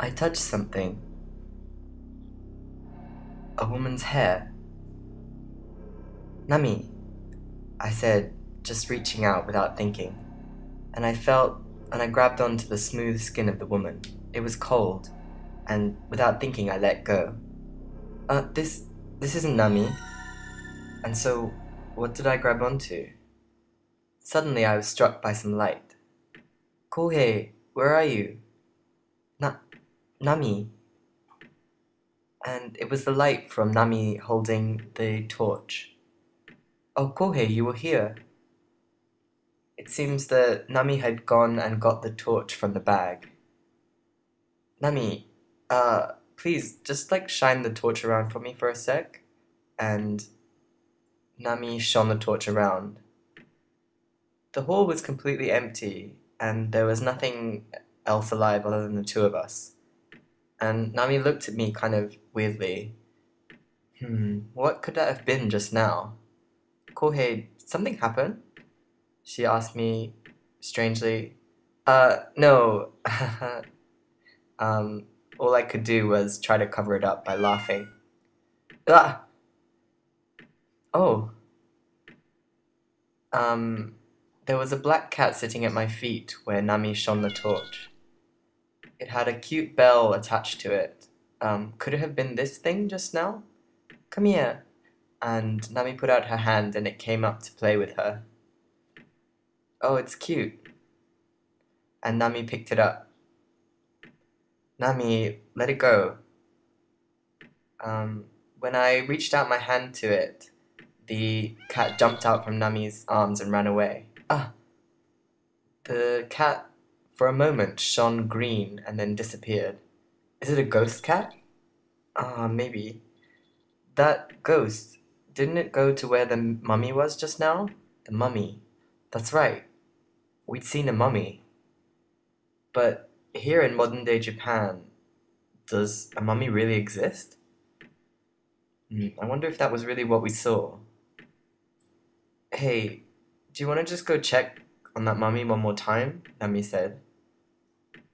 I touched something. A woman's hair. Nami, I said, just reaching out without thinking. And I grabbed onto the smooth skin of the woman. It was cold, and without thinking, I let go. This isn't Nami. And so, what did I grab onto? Suddenly, I was struck by some light. Kohei, where are you? Na- Nami. And it was the light from Nami holding the torch. Oh, Kohei, you were here. It seems that Nami had gone and got the torch from the bag. Nami, please, just like shine the torch around for me for a sec. And Nami shone the torch around. The hall was completely empty, and there was nothing else alive other than the two of us. And Nami looked at me kind of weirdly. What could that have been just now? Kohei, did something happen? She asked me strangely. No. um, all I could do was try to cover it up by laughing. Ah! Oh. Um, there was a black cat sitting at my feet where Nami shone the torch. It had a cute bell attached to it. Could it have been this thing just now? Come here. And Nami put out her hand and it came up to play with her. Oh, it's cute. And Nami picked it up. Nami, let it go. When I reached out my hand to it, the cat jumped out from Nami's arms and ran away. Ah! The cat, for a moment, shone green and then disappeared. Is it a ghost cat? Ah, maybe. That ghost, didn't it go to where the mummy was just now? The mummy. That's right. We'd seen a mummy. But here in modern day Japan, does a mummy really exist? I wonder if that was really what we saw. Hey, do you want to just go check on that mummy one more time? Nami said.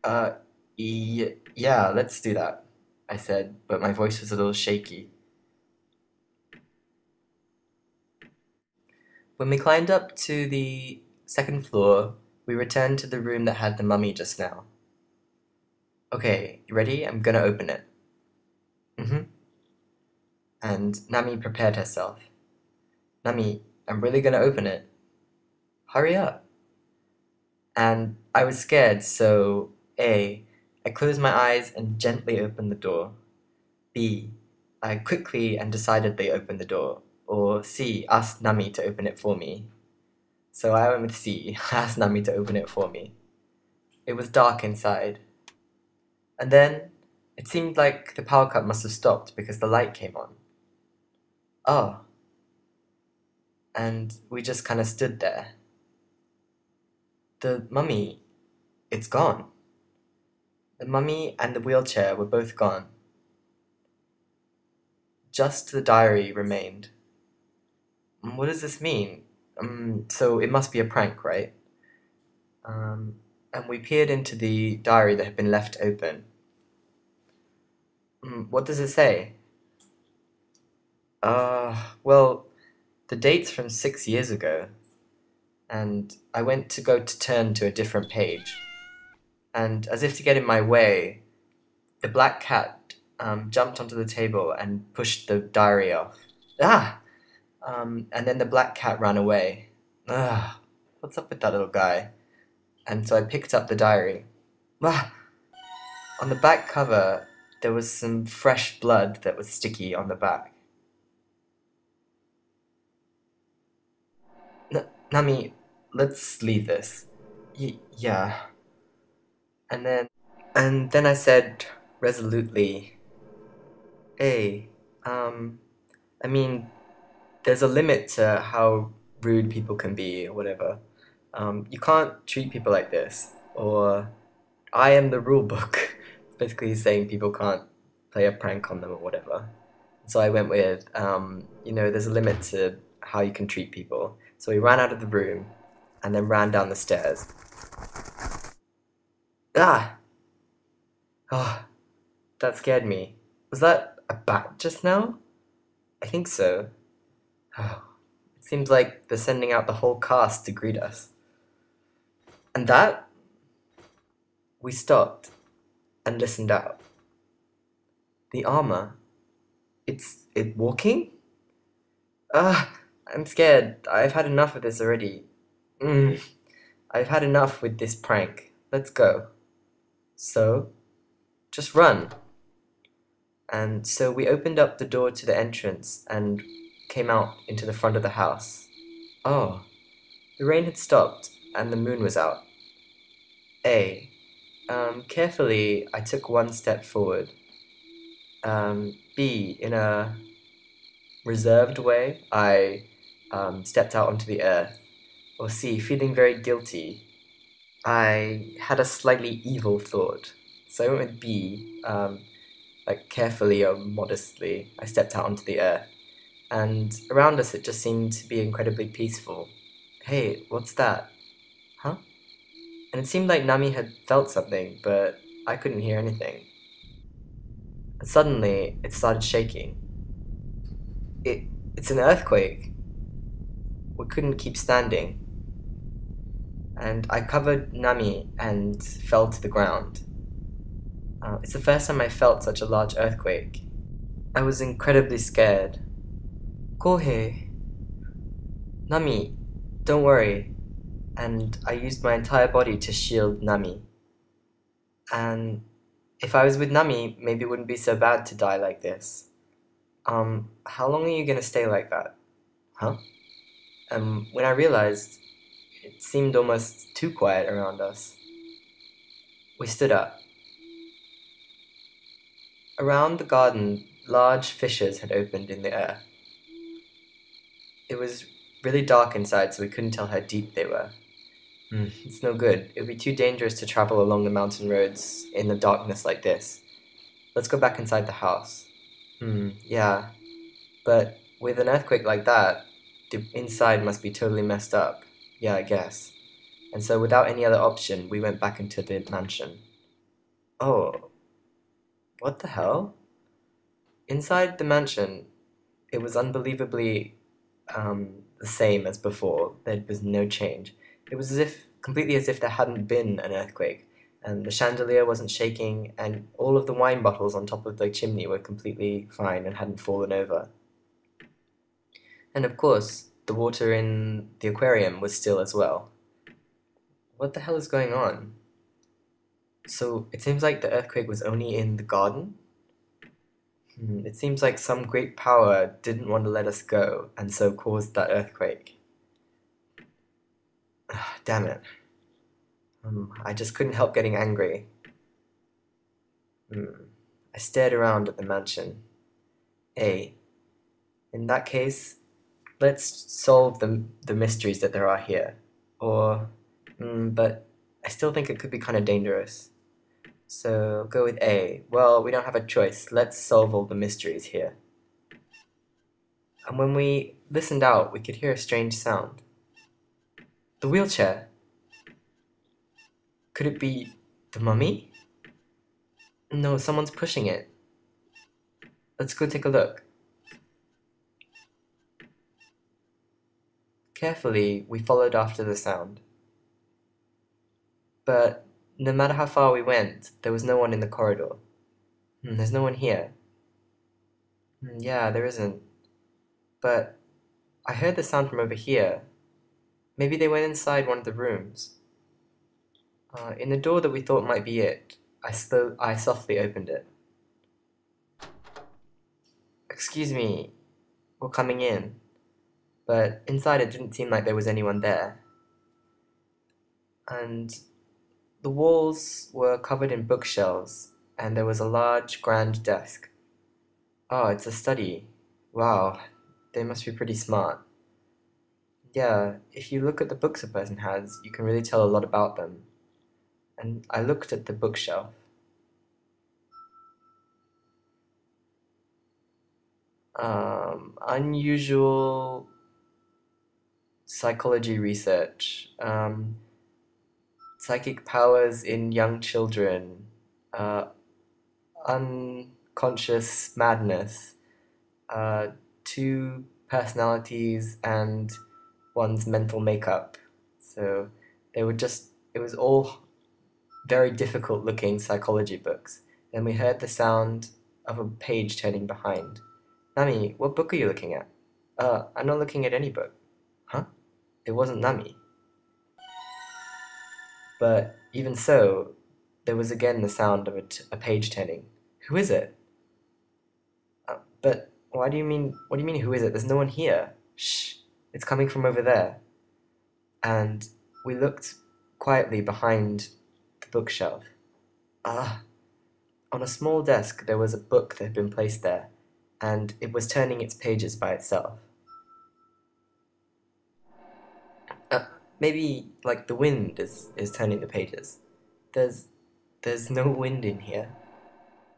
Uh, yeah, let's do that, I said, but my voice was a little shaky. When we climbed up to the second floor, we returned to the room that had the mummy just now. Okay, you ready? I'm gonna open it. Mm-hmm. And Nami prepared herself. Nami, I'm really gonna open it. Hurry up. And I was scared, so A, I closed my eyes and gently opened the door. B, I quickly and decidedly opened the door. Or C, asked Nami to open it for me. So I went with C, asked Nami to open it for me. It was dark inside. And then it seemed like the power cut must have stopped because the light came on. Oh, and we just kind of stood there. The mummy, it's gone. The mummy and the wheelchair were both gone. Just the diary remained. What does this mean? So it must be a prank, right? And we peered into the diary that had been left open. What does it say? Well, the date's from 6 years ago, and I went to go to turn to a different page. And as if to get in my way, the black cat jumped onto the table and pushed the diary off. Ah! And then the black cat ran away. Ah, what's up with that little guy? And so I picked up the diary. Ah! On the back cover, there was some fresh blood that was sticky on the back. Nami, let's leave this. Yeah. And then, and then I said resolutely, hey, um, I mean, there's a limit to how rude people can be or whatever. You can't treat people like this, or I am the rule book. Basically saying people can't play a prank on them or whatever. So I went with, there's a limit to how you can treat people. So he ran out of the room and then ran down the stairs. Ah! Oh, that scared me. Was that a bat just now? I think so. Oh, it seems like they're sending out the whole cast to greet us. And that, we stopped and listened out. The armor, it walking? I'm scared. I've had enough of this already. Mm, I've had enough with this prank. Let's go. So, just run. And so we opened up the door to the entrance and came out into the front of the house. Oh, the rain had stopped and the moon was out. A. Carefully, I took one step forward. B. In a reserved way, I stepped out onto the earth. Or C. Feeling very guilty, I had a slightly evil thought. So I went with B. Like carefully or modestly, I stepped out onto the earth. And around us, it just seemed to be incredibly peaceful. Hey, what's that? Huh? And it seemed like Nami had felt something, but I couldn't hear anything. And suddenly, it started shaking. It, it's an earthquake. We couldn't keep standing. And I covered Nami and fell to the ground. It's the first time I felt such a large earthquake. I was incredibly scared. Kohei, Nami, don't worry. And I used my entire body to shield Nami. And if I was with Nami, maybe it wouldn't be so bad to die like this. How long are you gonna stay like that? Huh? When I realized, it seemed almost too quiet around us. We stood up. Around the garden, large fissures had opened in the earth. It was really dark inside, so we couldn't tell how deep they were. It's no good. It would be too dangerous to travel along the mountain roads in the darkness like this. Let's go back inside the house. Yeah. But with an earthquake like that, the inside must be totally messed up. Yeah, I guess. And so without any other option, we went back into the mansion. Oh, what the hell? Inside the mansion, it was unbelievably the same as before. There was no change. It was completely as if there hadn't been an earthquake. And the chandelier wasn't shaking, and all of the wine bottles on top of the chimney were completely fine and hadn't fallen over. And of course, the water in the aquarium was still as well. What the hell is going on? So it seems like the earthquake was only in the garden? It seems like some great power didn't want to let us go, and so caused that earthquake. Damn it. I just couldn't help getting angry. Hmm. I stared around at the mansion. A. In that case, let's solve the mysteries that there are here. Or, but I still think it could be kind of dangerous. So go with A. Well, we don't have a choice. Let's solve all the mysteries here. And when we listened out, we could hear a strange sound. The wheelchair. Could it be the mummy? No, someone's pushing it. Let's go take a look. Carefully, we followed after the sound. But no matter how far we went, there was no one in the corridor. There's no one here. Yeah, there isn't. But I heard the sound from over here. Maybe they went inside one of the rooms. In the door that we thought might be it, I softly opened it. Excuse me, we're coming in. But inside it didn't seem like there was anyone there. And the walls were covered in bookshelves, and there was a large grand desk. Oh, it's a study. Wow, they must be pretty smart. Yeah, if you look at the books a person has, you can really tell a lot about them. And I looked at the bookshelf. Unusual psychology research, psychic powers in young children, unconscious madness, uh, two personalities, and one's mental makeup. So they were just, it was all very difficult looking psychology books. Then we heard the sound of a page turning behind. Nami, what book are you looking at? I'm not looking at any book. Huh? It wasn't Nami. But even so, there was again the sound of a page turning. Who is it? But what do you mean, who is it? There's no one here. Shh, it's coming from over there. And we looked quietly behind the bookshelf. Ah, on a small desk there was a book that had been placed there, and it was turning its pages by itself. Uh, Maybe like the wind is turning the pages. There's there's no wind in here.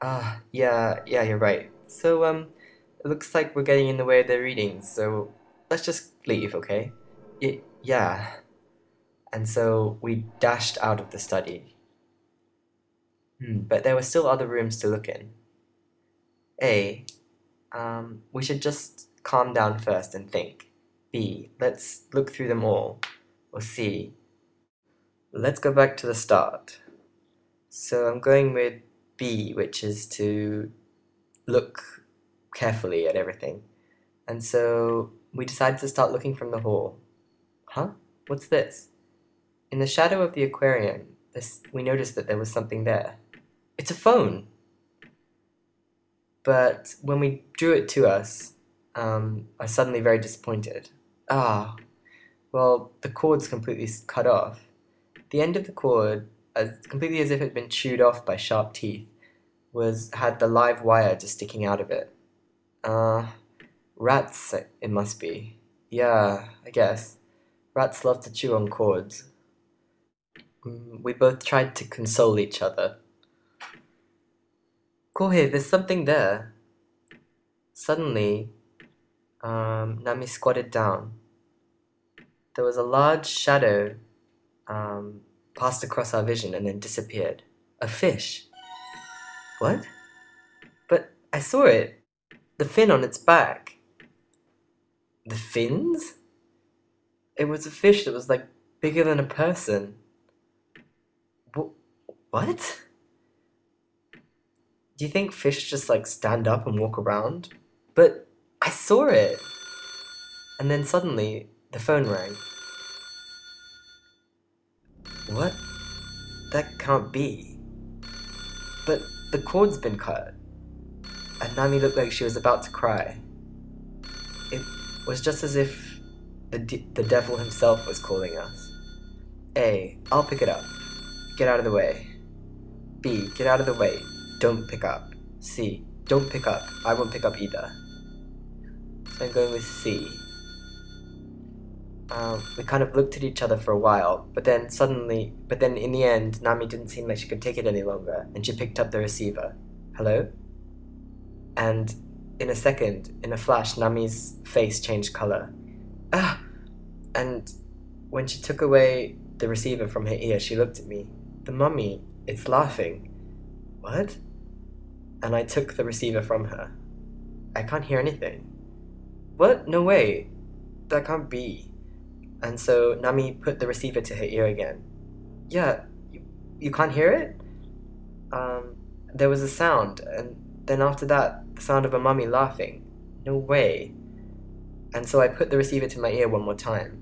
Ah, yeah, you're right. So, it looks like we're getting in the way of their readings, so let's just leave, okay? Yeah. And so we dashed out of the study. But there were still other rooms to look in. A, we should just calm down first and think. B, let's look through them all. Or C, let's go back to the start. So I'm going with B, which is to look carefully at everything. And so we decided to start looking from the hall. Huh? What's this? In the shadow of the aquarium, we noticed that there was something there. It's a phone! But when we drew it to us, I was suddenly very disappointed. Ah, well, the cord's completely cut off. The end of the cord, completely as if it had been chewed off by sharp teeth, had the live wire just sticking out of it. Uh, Rats, it must be. Yeah, I guess. Rats love to chew on cords. We both tried to console each other. Kohei, there's something there. Suddenly, Nami squatted down. There was a large shadow passed across our vision and then disappeared. A fish. What? But I saw it. The fin on its back. The fins? It was a fish that was like bigger than a person. What? Do you think fish just like stand up and walk around? But I saw it. And then suddenly the phone rang. What? That can't be. But the cord's been cut. And Nami looked like she was about to cry. It was just as if the devil himself was calling us. A, I'll pick it up. Get out of the way. B, get out of the way. Don't pick up. C, don't pick up. I won't pick up either. So I'm going with C. We kind of looked at each other for a while, but then in the end, Nami didn't seem like she could take it any longer, and she picked up the receiver. Hello? And in a second, in a flash, Nami's face changed color. Ah! And when she took away the receiver from her ear, she looked at me. The mummy, it's laughing. What? And I took the receiver from her. I can't hear anything. What? No way. That can't be. And so Nami put the receiver to her ear again. Yeah, you can't hear it? There was a sound, and then after that, the sound of a mummy laughing. No way. And so I put the receiver to my ear one more time.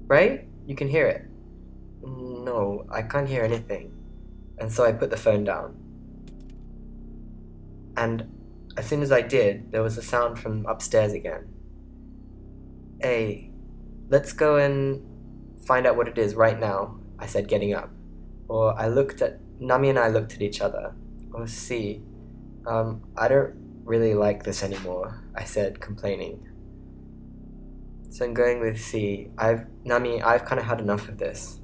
Right? You can hear it. No, I can't hear anything. And so I put the phone down. And as soon as I did, there was a sound from upstairs again. Hey, let's go and find out what it is right now, I said, getting up. Or Nami and I looked at each other. Or C, I don't really like this anymore, I said, complaining. So I'm going with C. Nami, I've kind of had enough of this.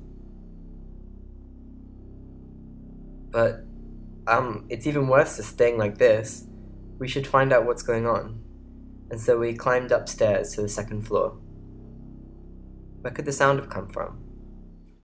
But, it's even worse just staying like this. We should find out what's going on. And so we climbed upstairs to the second floor. Where could the sound have come from?